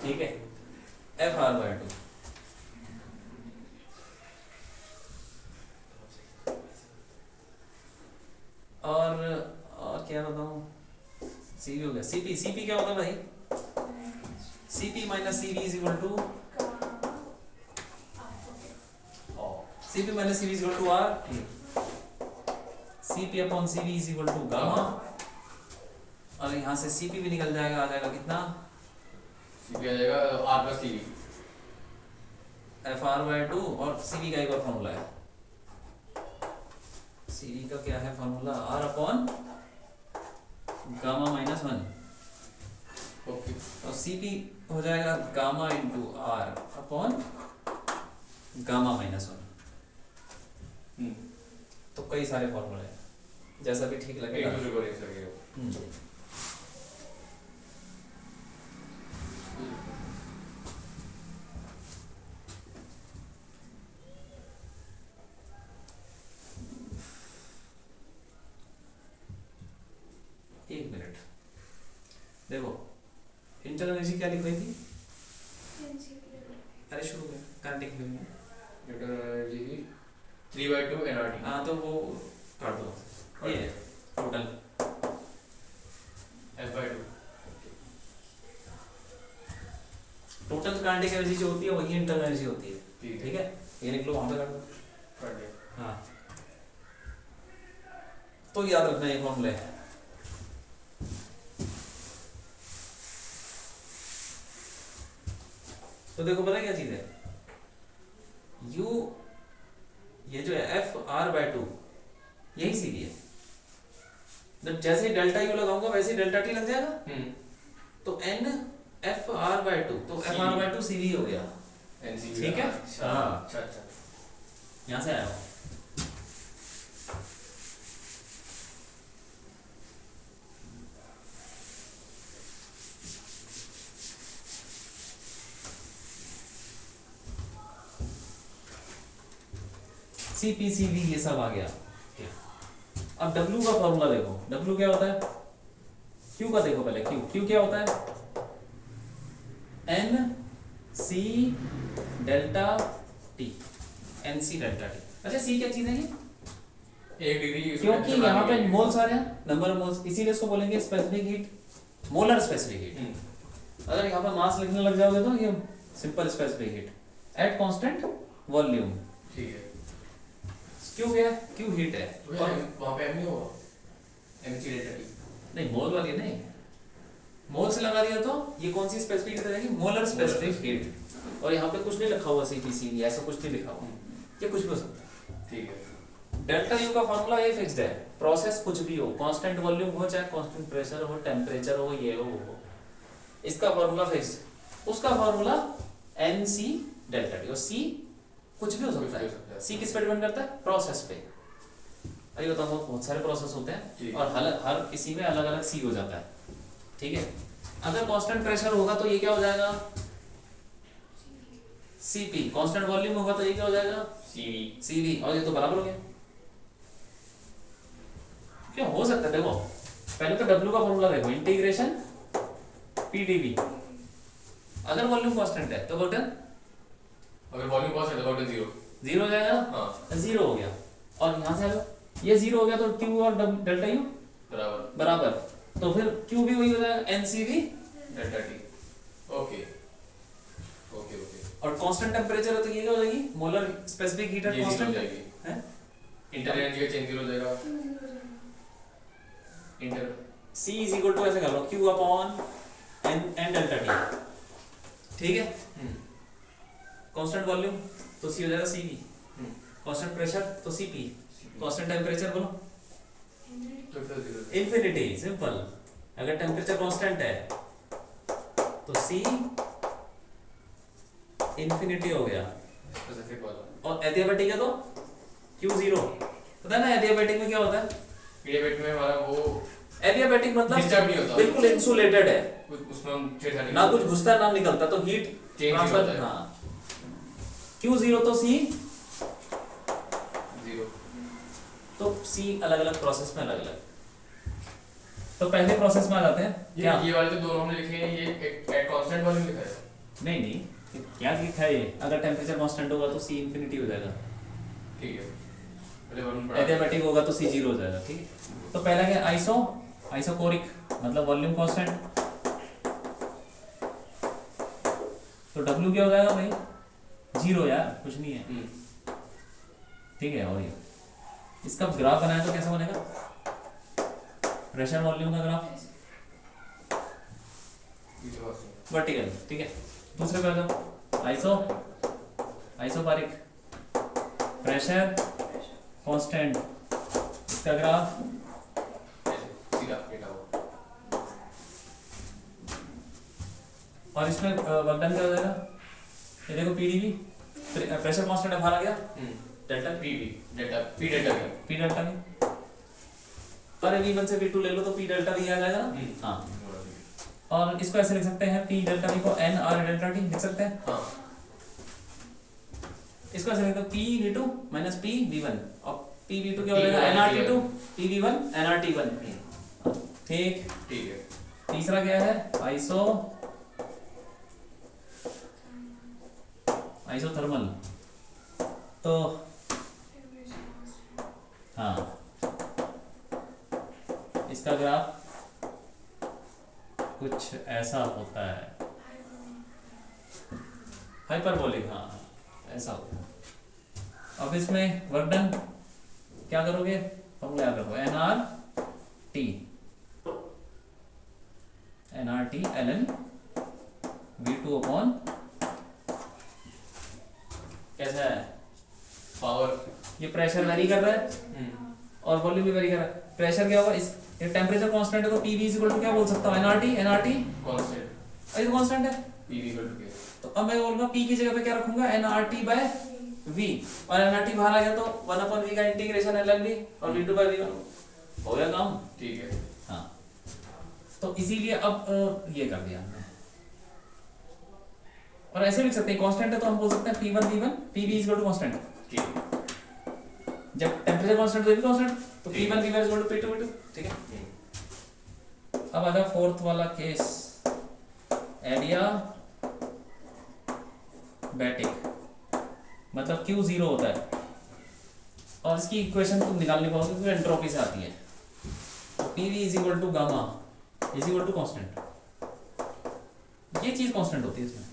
[SPEAKER 1] ठीक है, FR/2। और क्या बताऊं, CV हो गया। CP क्या होता है भाई? CP minus CV is equal to CP minus CV is equal to R। CP upon CV is equal to gamma, और यहाँ से CP भी निकल जाएगा, आ जाएगा कितना?
[SPEAKER 2] CP आ जाएगा R प्लस CV,
[SPEAKER 1] FR/2। और CV का एक और फॉर्मूला है, CV का क्या है formula? R upon gamma minus 1।
[SPEAKER 2] Okay,
[SPEAKER 1] और CP हो जाएगा gamma into R upon gamma minus 1। तो कई सारे फॉर्मूले हैं, जैसा भी ठीक लगेगा।
[SPEAKER 2] एक दूसरे को रेंज लगेगा।
[SPEAKER 1] एक मिनट, देखो इंटरनल एनर्जी क्या लिख रही थी? अरे शुरू में काइनेटिक में
[SPEAKER 2] इंटरनल एनर्जी 3/2 nRT।
[SPEAKER 1] हाँ, तो वो काट दो, ये total
[SPEAKER 2] F/2।
[SPEAKER 1] Total kinetic energy जो होती है वही इंटरनल एनर्जी होती है, ठीक है। ये लिख लो, वहां पे काट दो।
[SPEAKER 2] काट दिया।
[SPEAKER 1] हाँ, तो याद रखना ये फॉर्मूला है। तो देखो पता है क्या चीज है, U ये जो है FR/2 यही CV है। जब जैसे डेल्टा U लगाऊंगा वैसे ही डेल्टा T लग जाएगा। तो N FR/2, तो FR/2 CV हो गया,
[SPEAKER 2] NCV।
[SPEAKER 1] ठीक है। हाँ,
[SPEAKER 2] अच्छा,
[SPEAKER 1] यहाँ से आया। CPCV ये सब आ गया। अब W का फॉर्मूला देखो, W क्या होता है? Q का देखो पहले, Q क्या होता है? NC delta T, NC delta T। अच्छा, C क्या चीज है ये?
[SPEAKER 2] 1 डिग्री,
[SPEAKER 1] क्योंकि यहाँ पे मोल्स आ रहे हैं, नंबर ऑफ मोल्स, इसीलिए इसको बोलेंगे specific heat, molar specific heat. अगर यहाँ पे मास लिखने लग जाओगे तो ये simple specific heat at constant volume.
[SPEAKER 2] ठीक है।
[SPEAKER 1] क्यों क्या है? क्यों हीट है।
[SPEAKER 2] और वहाँ पे M नहीं होगा, MC डेल्टा T।
[SPEAKER 1] नहीं, मोल वाली नहीं, मोल से लगा दिया तो ये कौन सी स्पेसिफिक हीट रहेगी? Molar specific heat. और यहाँ पे कुछ नहीं लिखा हुआ CPCV, ऐसा कुछ नहीं लिखा हुआ, ये कुछ भी हो सकता है,
[SPEAKER 2] ठीक है।
[SPEAKER 1] डेल्टा U का फॉर्मूला ये फिक्स्ड है। प्रोसेस कुछ भी हो, कांस्टेंट वॉल्यूम हो चाहे कांस्टेंट प्रेशर हो, टेम्परेचर हो, ये हो, इसका फॉर्मूला फिक्स्ड। उसका फॉर्मूला NC डेल्टा T। और C कुछ भी हो सकता है। C किस पे डिपेंड करता है? प्रोसेस पे। अरे बताओ, बहुत सारे प्रोसेस होते हैं और हर किसी में अलग अलग C हो जाता है, ठीक है। अगर कांस्टेंट प्रेशर होगा तो ये क्या हो जाएगा? CP। कांस्टेंट वॉल्यूम होगा तो ये क्या हो जाएगा? CV। और ये तो बराबर हो गया। क्या हो सकता है? देखो पहले तो W का फॉर्मूला देखो, इंटीग्रेशन PdV। अगर वॉल्यूम कांस्टेंट है तो बटन,
[SPEAKER 2] अगर वॉल्यूम कांस्टेंट है तो बटन
[SPEAKER 1] 0 हो जाएगा।
[SPEAKER 2] हाँ,
[SPEAKER 1] 0 हो गया। और यहाँ से आ जाओ, ये 0 हो गया तो Q और डेल्टा U बराबर, तो फिर Q भी वही हो जाएगा, NCV
[SPEAKER 2] डेल्टा T। ओके।
[SPEAKER 1] और कांस्टेंट टेम्परेचर है तो ये क्या हो जाएगी? Molar specific heat at constant
[SPEAKER 2] है। इंटर एनर्जी का चेंज 0 हो जाएगा।
[SPEAKER 1] Inter C is equal to ऐसे कर लो, Q upon N delta T, ठीक है। कांस्टेंट वॉल्यूम तो C हो जाएगा CV, कांस्टेंट प्रेशर तो CP, कांस्टेंट टेम्परेचर बोलो
[SPEAKER 2] तो
[SPEAKER 1] इंफिनिटी। सिंपल। अगर टेम्परेचर कांस्टेंट है तो C इंफिनिटी हो गया,
[SPEAKER 2] स्पेसिफिक वाला।
[SPEAKER 1] और एडियाबैटिक है तो Q0। पता है ना एडियाबैटिक में क्या होता है?
[SPEAKER 2] एडियाबैटिक में हमारा वो
[SPEAKER 1] एडियाबैटिक मतलब
[SPEAKER 2] डिस्टर्ब नहीं होता,
[SPEAKER 1] बिल्कुल इंसुलेटेड है,
[SPEAKER 2] उसमें हम छेड़छाड़
[SPEAKER 1] ना कुछ घुसता है ना निकलता, तो हीट
[SPEAKER 2] चेंज
[SPEAKER 1] ट्रांसफर।
[SPEAKER 2] होता है।
[SPEAKER 1] हाँ, Q0 तो C
[SPEAKER 2] 0।
[SPEAKER 1] तो C अलग अलग प्रोसेस में अलग अलग। तो पहले प्रोसेस में आ जाते हैं क्या?
[SPEAKER 2] ये वाले तो दोनों हमने लिखे हैं, ये एक कांस्टेंट वाले में लिखा है।
[SPEAKER 1] नहीं नहीं, क्या लिखा है ये? अगर टेम्परेचर कांस्टेंट होगा तो सी इंफिनिटी हो जाएगा,
[SPEAKER 2] ठीक है, पहले वॉल्यूम पढ़ा।
[SPEAKER 1] एडियाबैटिक होगा तो सी जीरो हो जाएगा, ठीक है। तो पहला क्या? आइसोकोरिक मतलब वॉल्यूम कांस्टेंट। तो W क्या हो जाएगा भाई? जीरो यार, कुछ नहीं है, ठीक है। और ये इसका ग्राफ बनाया तो कैसा बनेगा? प्रेशर वॉल्यूम का ग्राफ वर्टिकल, ठीक है। दूसरे पे आ जाओ, आइसोबारिक प्रेशर कांस्टेंट, इसका ग्राफ
[SPEAKER 2] सीधा बेटा वो।
[SPEAKER 1] और इसमें वर्क डन क्या हो जाएगा? ये देखो पीडीवी, प्रेशर कांस्टेंट बाहर आ गया, delta
[SPEAKER 2] PV delta P delta we.
[SPEAKER 1] P delta भी। अरे V1 से V2 ले लो तो पी डेल्टा भी आ जाएगा ना। हाँ, और इसको ऐसे लिख सकते हैं, पी डेल्टा वी को एन आर डेल्टा टी लिख सकते हैं।
[SPEAKER 2] हाँ,
[SPEAKER 1] इसको ऐसे लिखते हैं, P V2 minus P V1, और पी V2 क्या हो जाएगा? N R T2 P V1 N R T1, ठीक।
[SPEAKER 2] ठीक है।
[SPEAKER 1] तीसरा क्या है? आइसोथर्मल। तो हाँ, इसका ग्राफ कुछ ऐसा होता है, हाइपरबोलिक, हाँ ऐसा होता है। अब इसमें वर्क डन क्या करोगे? फॉर्मूला याद रखो, एनआरटी ln V2 अपॉन कैसा है?
[SPEAKER 2] पावर।
[SPEAKER 1] ये प्रेशर वेरी कर रहा है और वॉल्यूम भी वेरी कर रहा है। प्रेशर क्या होगा? इस टेम्परेचर कांस्टेंट है तो PV इक्वल टू क्या बोल सकता हूँ? एनआरटी
[SPEAKER 2] कांस्टेंट,
[SPEAKER 1] ये कांस्टेंट है।
[SPEAKER 2] पीवी इक्वल टू के।
[SPEAKER 1] तो अब मैं बोलूंगा P की जगह पे क्या रखूंगा? एनआरटी बाय V, और एनआरटी बाहर आ गया तो 1/V का इंटीग्रेशन ln V और V2 बाय V1 हो गया काम,
[SPEAKER 2] ठीक है।
[SPEAKER 1] हाँ। तो इसीलिए अब ये कर दिया हमने। और ऐसे लिख सकते हैं, कांस्टेंट है तो हम बोल सकते हैं P1 V1 PV equal to constant.
[SPEAKER 2] ठीक है।
[SPEAKER 1] जब टेम्परेचर कांस्टेंट तो ये भी कांस्टेंट, तो P1 V1 equal to P2 V2, ठीक है। अब आ जाओ फोर्थ वाला केस, एडियाबैटिक मतलब Q जीरो होता है, और इसकी इक्वेशन तुम निकाल नहीं पाओगे क्योंकि एंट्रोपी से आती है। तो PV is equal to gamma is equal to constant, ये चीज कांस्टेंट होती है इसमें।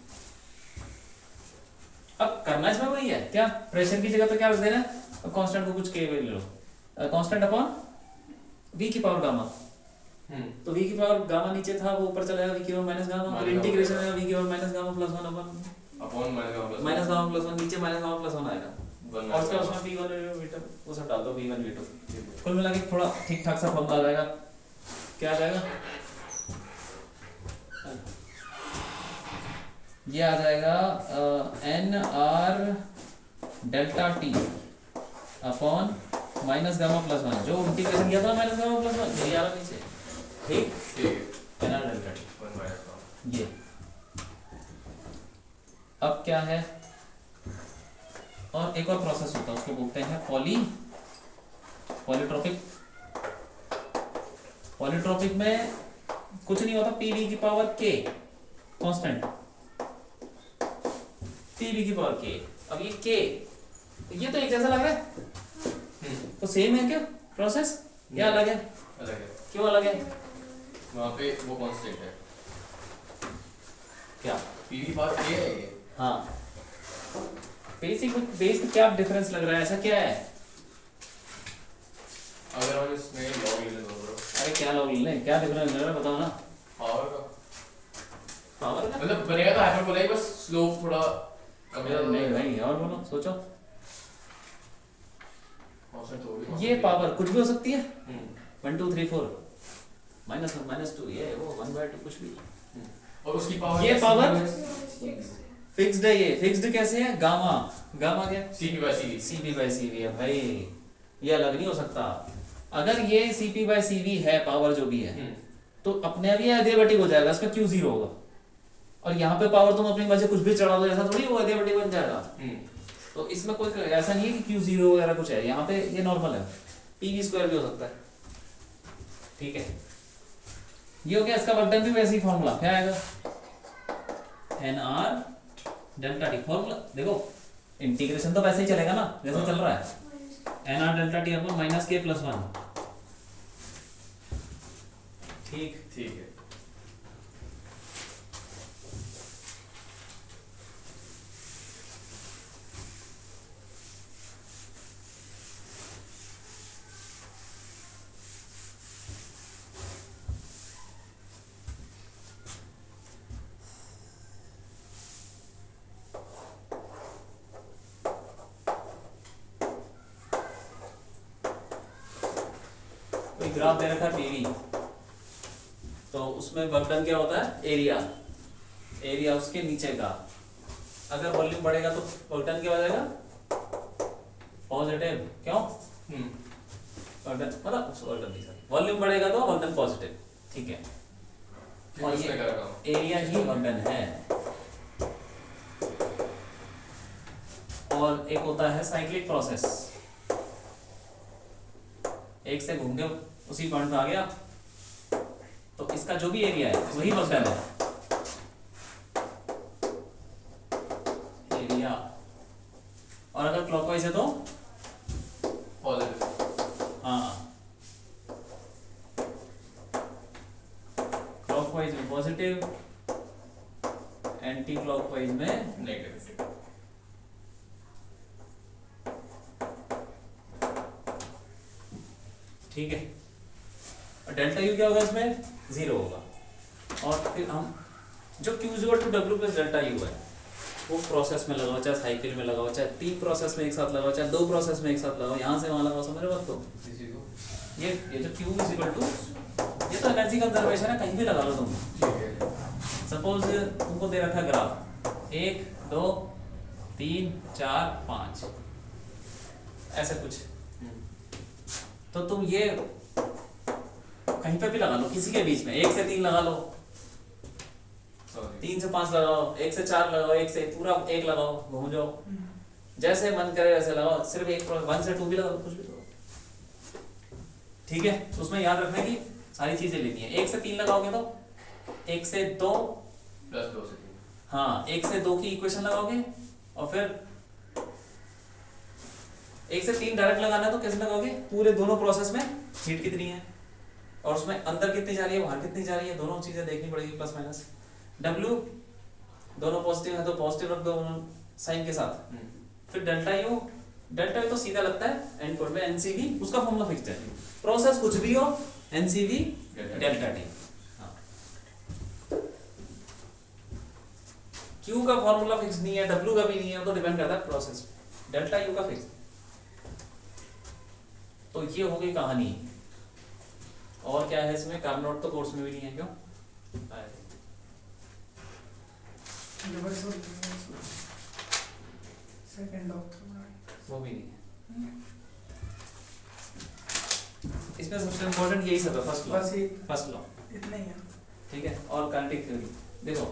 [SPEAKER 1] अब करना इसमें वही है, क्या? प्रेशर की जगह पे क्या रख देना है? कांस्टेंट को कुछ के ले लो, कांस्टेंट अपॉन V की पावर गामा। तो V की पावर गामा नीचे था, वो ऊपर चला जाएगा V की पावर माइनस गामा, और इंटीग्रेशन है V की power minus gamma plus 1 upon minus gamma plus 1, नीचे माइनस गामा प्लस 1 आएगा, और उसके उसमें V1 V2 वो सब डाल दो, V1 V2। कुल मिला के थोड़ा ठीक ठाक सा फॉर्मूला आ जाएगा। क्या आ जाएगा? ये आ जाएगा N R delta T upon minus gamma plus 1, जो इंटीग्रेशन किया था माइनस गामा प्लस 1 ये आ रहा नीचे, ठीक। एन आर डेल्टा टी ये। अब क्या है? और एक और प्रोसेस होता है, उसको बोलते हैं पॉलीट्रोपिक में कुछ नहीं होता, PV की पावर K कांस्टेंट, PV की पावर K। अब ये K, ये तो एक जैसा लग रहा है, तो सेम है क्या प्रोसेस या अलग है?
[SPEAKER 2] अलग है।
[SPEAKER 1] क्यों अलग है?
[SPEAKER 2] वहाँ पे वो कांस्टेंट है
[SPEAKER 1] क्या?
[SPEAKER 2] पीवी पावर के है ये।
[SPEAKER 1] हाँ, बेस में क्या डिफरेंस लग रहा है? ऐसा क्या है?
[SPEAKER 2] अगर हम इसमें लॉग ले लें तो
[SPEAKER 1] अरे क्या लॉग ले लें? क्या डिफरेंस लग रहा है बताओ ना।
[SPEAKER 2] पावर का
[SPEAKER 1] का
[SPEAKER 2] मतलब बनेगा तो हाइपरबोला ही, बस स्लोप थोड़ा कम है।
[SPEAKER 1] नहीं भाई, और बोलो, सोचो।
[SPEAKER 2] कांस्टेंट थोड़ी
[SPEAKER 1] ये पावर कुछ भी हो सकती है, 1 2 3 4 -1 -2 ये वो 1/2 कुछ भी।
[SPEAKER 2] और उसकी पावर,
[SPEAKER 1] ये पावर फिक्स्ड है। ये फिक्स्ड कैसे है? गामा क्या? CP/CV है भाई, ये अलग नहीं हो सकता। अगर ये CP/CV है पावर जो भी है, तो अपने आप ये एडियाबैटिक हो जाएगा, इसमें Q जीरो होगा। और यहाँ पे पावर तुम अपनी वजह कुछ भी चढ़ा दो, ऐसा थोड़ी वो एडियाबैटिक बन जाएगा। तो इसमें कोई ऐसा नहीं है कि Q जीरो वगैरह कुछ है, यहाँ पे ये नॉर्मल है। PV स्क्वायर भी हो सकता है, ठीक है। ये हो गया इसका वर्क डन भी वैसे ही फॉर्मूला क्या आएगा NR डेल्टा टी फॉर्मूला देखो इंटीग्रेशन तो वैसे ही चलेगा ना जैसे चल रहा है NR delta T upon minus के प्लस 1 ठीक
[SPEAKER 2] ठीक है
[SPEAKER 1] कोई ग्राफ दे रखा है टीवी तो उसमें वर्क डन क्या होता है एरिया उसके नीचे का अगर वॉल्यूम बढ़ेगा तो वर्क डन क्या हो जाएगा पॉजिटिव क्यों वर्क डन मतलब वर्क डन नहीं सर वॉल्यूम बढ़ेगा तो वर्क डन पॉजिटिव ठीक है और ये एरिया ही वर्क डन है और एक होता है साइक्लिक प्रोसेस एक से घूम के उसी पॉइंट पे आ गया तो इसका जो भी एरिया है वही वर्क डन है एरिया और अगर क्लॉकवाइज है तो
[SPEAKER 2] पॉजिटिव
[SPEAKER 1] हाँ क्लॉकवाइज में पॉजिटिव एंटी क्लॉकवाइज में
[SPEAKER 2] नेगेटिव
[SPEAKER 1] ठीक है और डेल्टा यू क्या होगा इसमें 0 होगा और फिर हम जो Q equal to W plus delta U है वो प्रोसेस में लगाओ चाहे साइकिल में लगाओ चाहे 3 प्रोसेस में एक साथ लगाओ चाहे 2 प्रोसेस में एक साथ लगाओ यहाँ से वहाँ लगाओ समझ रहे हो बात तो ये जो Q इक्वल टू ये तो एनर्जी कंजर्वेशन है कहीं भी लगा लो तुम सपोज तुमको दे रखा है ग्राफ 1 2 3 4 5 ऐसा कुछ तो तुम ये कहीं पे भी लगा लो किसी के बीच में 1 से 3 लगा लो 3 से 5 लगाओ 1 से 4 लगाओ 1 से पूरा 1 लगाओ घूम जाओ जैसे मन करे वैसे लगाओ सिर्फ 1 से 2 भी लगाओ कुछ भी लगाओ ठीक है उसमें याद रखना कि सारी चीजें लेनी है 1 से 3 लगाओगे तो 1 से 2
[SPEAKER 2] प्लस 2 से 3
[SPEAKER 1] हाँ 1 से 2 की इक्वेशन लगाओगे और फिर 1 से 3 डायरेक्ट लगाना है तो कैसे लगाओगे पूरे दोनों प्रोसेस में हीट कितनी है और उसमें अंदर कितनी जा रही है बाहर कितनी जा रही है दोनों चीजें देखनी पड़ेगी प्लस माइनस W दोनों पॉजिटिव है तो पॉजिटिव रख दो साइन के साथ फिर डेल्टा यू तो सीधा लगता है एंड पॉइंट में एनसीवी उसका फॉर्मूला फिक्स्ड है प्रोसेस कुछ भी हो एनसीवी डेल्टा टी Q का फॉर्मूला फिक्स नहीं है W का भी नहीं है तो डिपेंड करता है प्रोसेस डेल्टा यू का फिक्स तो ये हो गई कहानी और क्या है इसमें कार्बोनॉट तो कोर्स में भी नहीं है क्यों
[SPEAKER 3] सेकंड ऑफ
[SPEAKER 1] वो भी नहीं है इसमें सबसे इम्पोर्टेंट यही सब है फर्स्ट लॉ
[SPEAKER 3] इतना ही है
[SPEAKER 1] ठीक है और काइनेटिक थ्योरी देखो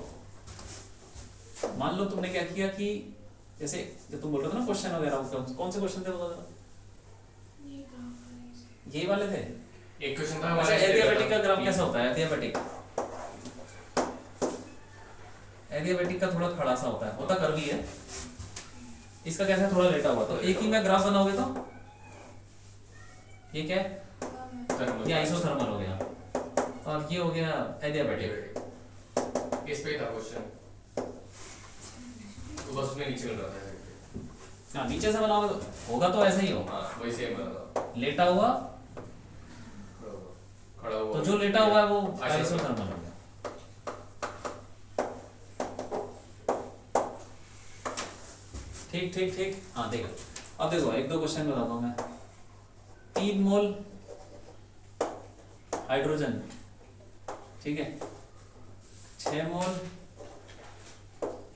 [SPEAKER 1] मान लो तुमने क्या किया कि जैसे जब तुम बोल रहे थे ना क्वेश्चन वगैरह कौन से क्वेश्चन थे बता यही वाले थे
[SPEAKER 2] एक क्वेश्चन था
[SPEAKER 1] अच्छा एडियाबैटिक का ग्राफ कैसा होता है एडियाबैटिक का थोड़ा खड़ा सा होता कर्वी है इसका कैसा थोड़ा लेटा हुआ तो एक ही में ग्राफ बनाओगे तो ये क्या है ये आइसोथर्मल हो गया और ये हो गया एडियाबैटिक
[SPEAKER 2] इस पे था क्वेश्चन तो बस उसमें नीचे मिल रहा था
[SPEAKER 1] हाँ नीचे से बनाओगे तो होगा तो ऐसा ही हो
[SPEAKER 2] हाँ वही सेम बना था
[SPEAKER 1] लेटा हुआ
[SPEAKER 2] खड़ा हुआ
[SPEAKER 1] तो जो लेटा हुआ है वो आइसोथर्मल हो गया ठीक ठीक ठीक हाँ देखो अब देखो एक दो क्वेश्चन बताता हूँ मैं 3 मोल हाइड्रोजन ठीक है 6 मोल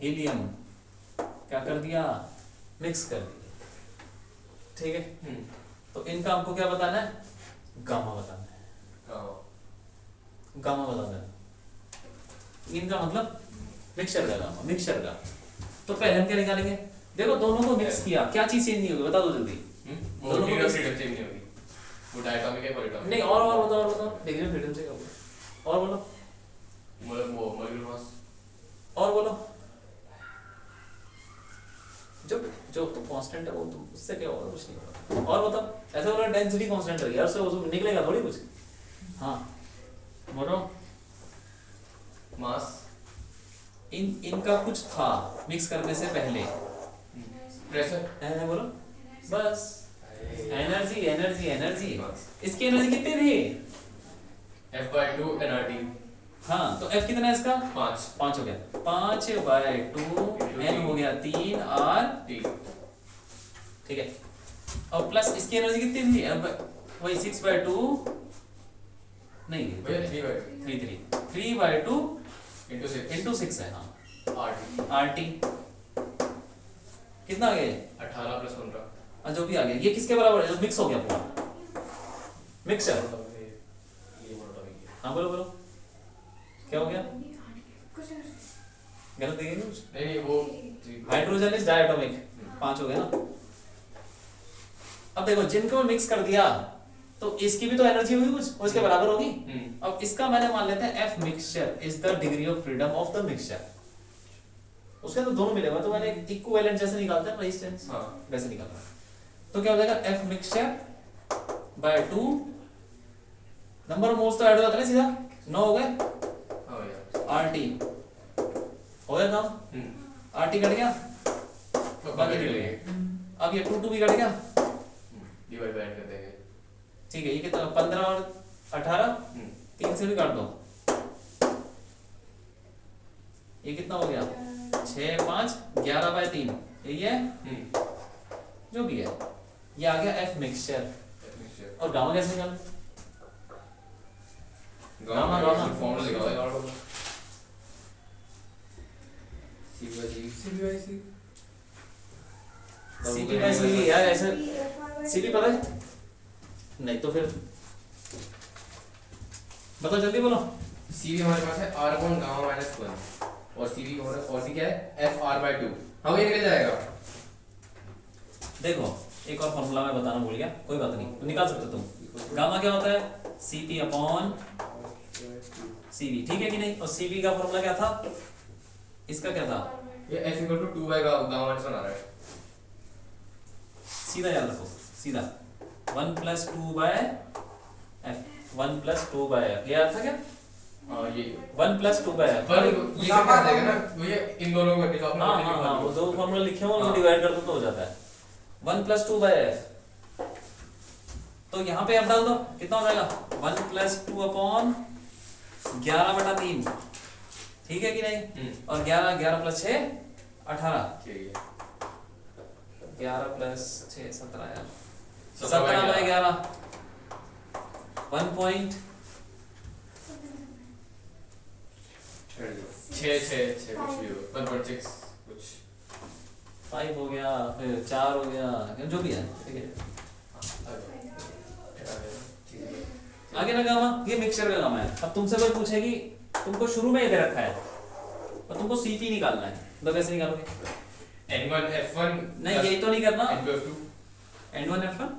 [SPEAKER 1] हीलियम क्या कर दिया मिक्स कर दिया ठीक है तो इनका हमको क्या बताना है गामा बताना है गामा बताना है इनका मतलब मिक्सचर का गामा मिक्सचर का तो पहले हम क्या निकालेंगे देखो दोनों को मिक्स किया क्या चीज चेंज नहीं होगी बता दो जल्दी
[SPEAKER 2] दोनों को फ्रीडम चेंज नहीं होगी वो डायटोमिक है पॉलीटोमिक
[SPEAKER 1] नहीं और बताओ डिग्री फ्रीडम से क्या होगा और बोलो,
[SPEAKER 2] मतलब वो मॉलिक्यूलर मास।
[SPEAKER 1] और बोलो। जो जो कांस्टेंट है वो तो उससे क्या होगा, कुछ नहीं होगा। और बताओ, ऐसे बोलो डेंसिटी कांस्टेंट है यार, उससे वो निकलेगा थोड़ी कुछ। हाँ बोलो।
[SPEAKER 2] मास।
[SPEAKER 1] इनका कुछ था मिक्स करने से पहले।
[SPEAKER 2] प्रेशर।
[SPEAKER 1] है बोलो बस। Energy energy energy. इसकी एनर्जी कितनी थी?
[SPEAKER 2] F/2 nRT।
[SPEAKER 1] हाँ तो F कितना है इसका?
[SPEAKER 2] 5
[SPEAKER 1] 5 हो गया। 5/2 N हो गया 3 R
[SPEAKER 2] T।
[SPEAKER 1] ठीक है। और प्लस इसकी एनर्जी कितनी थी? अब वही 6/2 नहीं
[SPEAKER 2] भैया
[SPEAKER 1] 3/2
[SPEAKER 2] into 6
[SPEAKER 1] into 6 है। हाँ
[SPEAKER 2] RT।
[SPEAKER 1] RT कितना आ गया?
[SPEAKER 2] 18 + 15।
[SPEAKER 1] जो भी आ गया। ये किसके बराबर है? मिक्स हो गया पूरा मिक्सचर। हाँ बोलो बोलो क्या हो गया? गलत है कुछ?
[SPEAKER 2] नहीं वो
[SPEAKER 1] हाइड्रोजन इज डायटोमिक 5 हो गया ना। अब देखो जिनको मिक्स कर दिया तो इसकी भी तो एनर्जी होगी कुछ, उसके बराबर होगी। अब इसका मैंने मान लेते हैं F mixture is the degree of freedom of the mixture. उसके तो दोनों मिलेगा, तो मैंने इक्विवेलेंट जैसे निकालते हैं रेजिस्टेंस, वैसे निकालना। तो क्या हो जाएगा? F mixture by 2 number of moles तो ऐड हो जाता है सीधा 9 हो गए। RT हो गया काम। RT कट गया, बाकी निकल गए। अब ये 2 भी कट गया,
[SPEAKER 2] डिवाइड बाय कर देंगे।
[SPEAKER 1] ठीक है। ये कितना 15 और 18 3 से भी काट दो। ये कितना हो गया? 6 5 11/3 यही है जो भी है। ये आ गया F मिक्सचर। और गामा कैसे निकालें? गामा
[SPEAKER 2] फॉर्मूला लिखा है
[SPEAKER 3] CP/C
[SPEAKER 1] CP/CV यार ऐसे CV पता है? नहीं तो फिर बताओ जल्दी बोलो।
[SPEAKER 2] CV हमारे पास है R/γ - 1 और CV हमारा और क्या है FR/2। हाँ ये निकल जाएगा।
[SPEAKER 1] देखो एक और फॉर्मूला मैं बताना भूल गया, कोई बात नहीं, तो निकाल सकते तुम। गामा क्या होता है? CP/CV, ठीक है कि नहीं? और CV का फॉर्मूला क्या था? इसका क्या था?
[SPEAKER 2] ये F = 2/γ - 1 आ रहा है।
[SPEAKER 1] सीधा याद रखो, सीधा 1 + 2/F 1 + 2/F। ये आता क्या?
[SPEAKER 2] हाँ ये
[SPEAKER 1] 1 + 2/F।
[SPEAKER 2] पर ये क्या कर देगा ना, वो ये इन दोनों को डिफॉल्ट में
[SPEAKER 1] हाँ वो दो फॉर्मूला लिखे हो उनको डिवाइड कर दो तो हो जाता है 1 + 2/F। तो यहाँ पे आप डाल दो, कितना हो जाएगा? 1 + 2/11/3, ठीक है कि नहीं? और 11 + 6 18,
[SPEAKER 2] ठीक है।
[SPEAKER 1] 11 + 6 17 यार, 17/11 1 पॉइंट
[SPEAKER 2] 6 कुछ भी हो 1.6 कुछ
[SPEAKER 1] 5 हो गया, फिर 4 हो गया, जो भी है ठीक है। आगे ना गामा, ये मिक्सचर का गामा है। अब तुमसे कोई पूछेगी, तुमको शुरू में ये दे रखा है और तुमको CP निकालना है, तो कैसे निकालोगे?
[SPEAKER 2] N1 F1
[SPEAKER 1] नहीं यही तो नहीं करना।
[SPEAKER 2] N2
[SPEAKER 1] N1 F1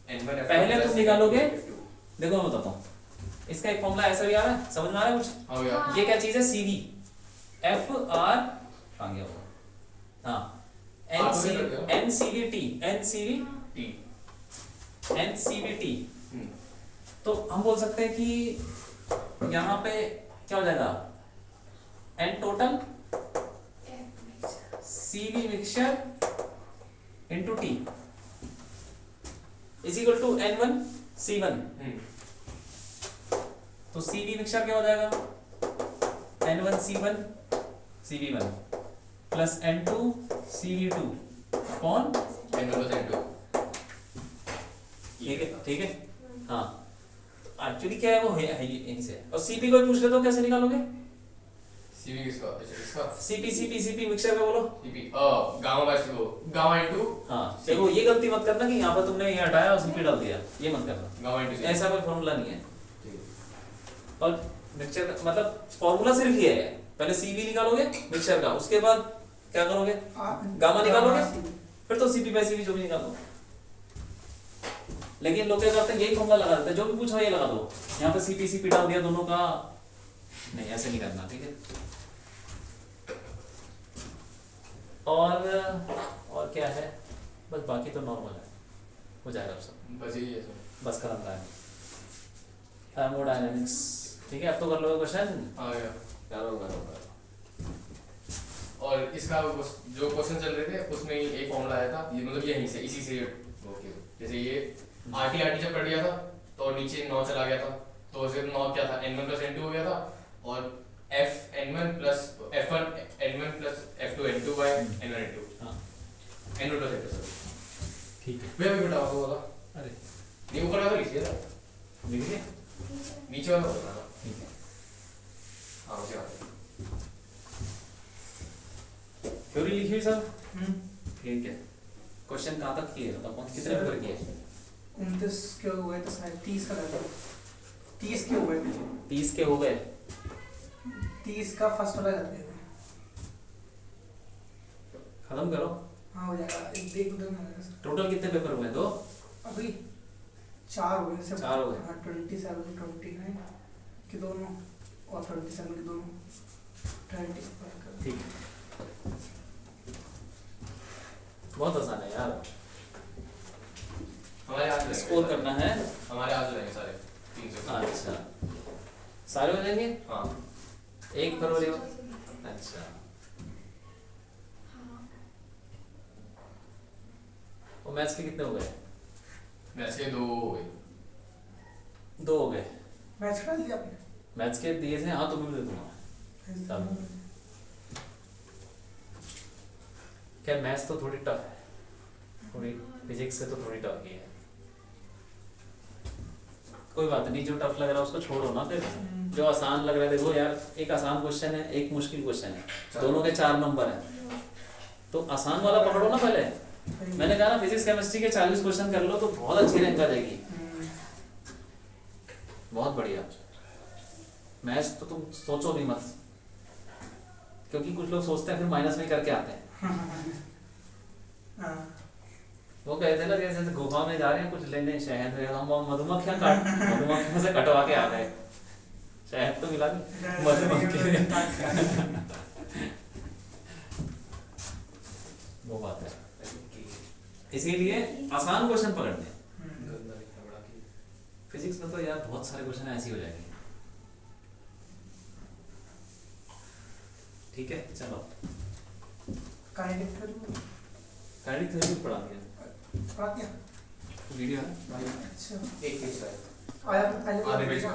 [SPEAKER 2] N1 F1
[SPEAKER 1] पहले तुम निकालोगे।
[SPEAKER 2] F2।
[SPEAKER 1] देखो मैं बताता हूँ, इसका एक फॉर्मूला ऐसा भी आ रहा है, समझ में आ रहा है कुछ?
[SPEAKER 2] हाँ भैया।
[SPEAKER 1] ये क्या चीज है? CV FR कहाँ गया वो? हाँ NCVT। तो हम बोल सकते हैं कि यहाँ पे क्या हो जाएगा? N total CV mixture into T is equal to N1 C1। तो CV मिक्सचर क्या हो जाएगा? N1 C1 CV1 plus N2 CV2 upon
[SPEAKER 2] N1 + N2।
[SPEAKER 1] ठीक है। हाँ एक्चुअली क्या है वो है यहीं से। और CP को पूछ ले तो कैसे निकालोगे?
[SPEAKER 2] CV किसका? अच्छा इसका
[SPEAKER 1] CP मिक्सचर का बोलो।
[SPEAKER 2] CP गामा इनटू
[SPEAKER 1] हाँ देखो ये गलती मत करना कि यहाँ पर तुमने ये हटाया और CP डाल दिया, ये मत करना।
[SPEAKER 2] गामा इनटू
[SPEAKER 1] ऐसा कोई फॉर्मूला नहीं है। और मिक्सचर मतलब फॉर्मूला सिर्फ ये है, पहले CV निकालोगे मिक्सचर का, उसके बाद क्या करोगे? गामा निकालोगे, फिर तो CP/CV जो भी निकालो। लेकिन लोग क्या करते हैं, यही फॉर्मूला लगा देते हैं, जो भी पूछो ये लगा दो। यहाँ पे CP डाल दिया दोनों का, नहीं ऐसे नहीं करना, ठीक है। और क्या है, बस बाकी तो नॉर्मल है, हो जाएगा अब सब,
[SPEAKER 2] बस यही है सर।
[SPEAKER 1] बस खत्म है। थर्मोडायनेमिक्स, ठीक है। अब तो कर लो क्वेश्चन,
[SPEAKER 2] आ गया।
[SPEAKER 1] करो।
[SPEAKER 2] और इसका जो क्वेश्चन चल रहे थे उसमें एक फॉर्मूला आया था, ये मतलब यहीं से इसी से ओके, जैसे ये आरटी जब कर दिया था तो नीचे 9 चला गया था, तो फिर 9 क्या था, n1 + n2 हो गया था, और fn1 + f1 n1 + f2 n2 by n1 n2,
[SPEAKER 1] हाँ
[SPEAKER 2] n1 + n2 सर।
[SPEAKER 1] ठीक है।
[SPEAKER 2] वे अभी बताओ वो वाला,
[SPEAKER 1] अरे
[SPEAKER 2] नहीं ऊपर वाला लिखिए ना,
[SPEAKER 1] लिख लिया,
[SPEAKER 2] नीचे वाला होता है।
[SPEAKER 1] ठीक है।
[SPEAKER 2] हाँ उसे बात
[SPEAKER 1] थ्योरी लिखी सब, ठीक है। क्वेश्चन कहाँ तक किए, मतलब कितने पेपर किए?
[SPEAKER 3] 29 के हुए थे शायद, 30 का था, 30 के हुए थे,
[SPEAKER 1] 30 के हो गए,
[SPEAKER 3] 30 का फर्स्ट वाला करते थे।
[SPEAKER 1] खत्म करो।
[SPEAKER 3] हाँ हो जाएगा, एक दो दिन में हो जाएगा
[SPEAKER 1] टोटल कितने पेपर हुए? 2?
[SPEAKER 3] सर। अभी 4 हो गए सब।
[SPEAKER 1] 4 हो गए।
[SPEAKER 3] हाँ 27 29 के दोनों और 27 के दोनों 20 पर।
[SPEAKER 1] ठीक है, बहुत आसान है यार।
[SPEAKER 2] हमारे आज
[SPEAKER 1] स्कोर करना है,
[SPEAKER 2] हमारे आज रहेंगे सारे 300।
[SPEAKER 1] अच्छा सारे हो जाएंगे
[SPEAKER 2] हाँ
[SPEAKER 1] 1 फरवरी को, अच्छा। और मैथ्स के कितने हो गए?
[SPEAKER 2] मैथ्स के 2 हो गए।
[SPEAKER 1] 2 हो गए।
[SPEAKER 3] मैच खेल लिया आपने?
[SPEAKER 1] मैथ्स के दिए थे, हाँ तुम्हें भी दे दूंगा। चलो। क्या मैथ्स तो थोड़ी टफ है, थोड़ी फिजिक्स से तो थोड़ी टफ ही है। कोई बात नहीं, जो टफ लग रहा है उसको छोड़ो ना, फिर जो आसान लग रहा है, देखो यार एक आसान क्वेश्चन है, एक मुश्किल क्वेश्चन है, दोनों के 4 नंबर हैं, तो आसान वाला पकड़ो ना पहले। मैंने कहा ना फिजिक्स केमिस्ट्री के 40 क्वेश्चन कर लो तो बहुत अच्छी रैंक आ जाएगी, बहुत बढ़िया। मैथ्स तो तुम सोचो भी मत, क्योंकि कुछ लोग सोचते हैं फिर माइनस में करके आते हैं। वो कहते थे ना जैसे गुफा में जा रहे हैं कुछ लेने शहद, हम मधुमक्खियां मधुमक्खियों से कटवा के आ गए, शहद तो मिला नहीं, मधुमक्खी। वो बात है, इसीलिए आसान क्वेश्चन पकड़ने। फिजिक्स में तो यार बहुत सारे क्वेश्चन ऐसे ही हो जाएंगे। ठीक है चलो,
[SPEAKER 3] काइनेटिक थ्योरी
[SPEAKER 1] थ्योरी पढ़ा दिया,
[SPEAKER 3] पढ़ा दिया
[SPEAKER 1] वीडियो है।
[SPEAKER 3] अच्छा
[SPEAKER 2] एक चीज है
[SPEAKER 3] आया
[SPEAKER 2] आधे पेज का